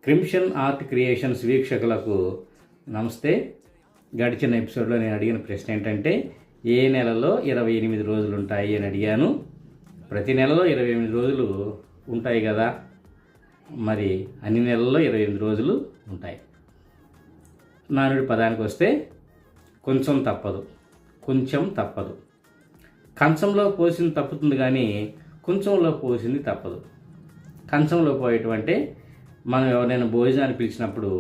Crimson art creations వీక్షకులకు నమస్తే. గడిచిన ఎపిసోడ్లో నేను అడిగిన ప్రశ్న ఏంటంటే, ఏ నెలలో 28 రోజులు ఉంటాయి అని అడిగాను. ప్రతి నెలలో 28 రోజులు ఉంటాయి కదా, మరి అన్ని నెలల్లో 28 రోజులు ఉంటాయి. నానుడి పదానికి వస్తే కొంచెం తప్పదు, కొంచెం తప్పదు. కంచంలో పోసింది తప్పుతుంది కానీ కొంచెంలో పోసింది తప్పదు. కంచంలో పోయటం అంటే, మనం ఎవరైనా భోజనాన్ని పిలిచినప్పుడు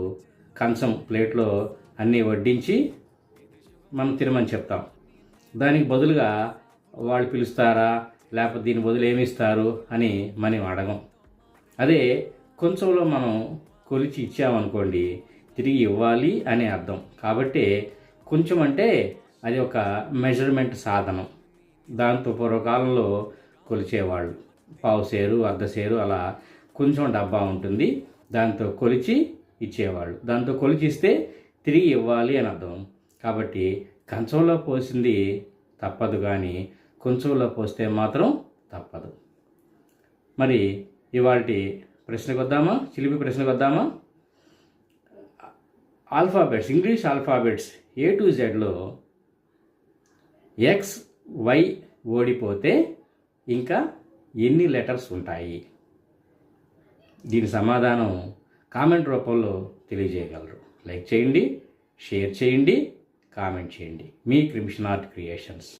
కంచం ప్లేట్లో అన్నీ వడ్డించి మనం తినమని చెప్తాం. దానికి బదులుగా వాళ్ళు పిలుస్తారా, లేకపోతే దీని బదులు ఏమి ఇస్తారు అని మనం అడగం. అదే కొంచెంలో మనం కొలిచి ఇచ్చామనుకోండి, తిరిగి ఇవ్వాలి అనే అర్థం. కాబట్టి కొంచెం అంటే అది ఒక మెజర్మెంట్ సాధనం. దాంతో పూర్వకాలంలో కొలిచేవాళ్ళు. పావుసేరు, అర్ధసేరు అలా కొంచెం డబ్బా ఉంటుంది, దాంతో కొలిచి ఇచ్చేవాళ్ళు. దాంతో కొలిచి ఇస్తే తిరిగి ఇవ్వాలి అని అర్థం. కాబట్టి కంచంలో పోసింది తప్పదు, కానీ కొంచెంలో పోస్తే మాత్రం తప్పదు. మరి ఇవాల్టి ప్రశ్నకు వద్దామా, చిలిపి ప్రశ్నకు వద్దామా? Alphabets, English alphabets A to Zలో ఎక్స్ వై ఓడిపోతే ఇంకా ఎన్ని లెటర్స్ ఉంటాయి? దీని సమాధానం కామెంట్ రూపంలో తెలియజేయగలరు. లైక్ చేయండి, షేర్ చేయండి, కామెంట్ చేయండి. మీ క్రిమ్షన్ ఆర్ట్ క్రియేషన్స్.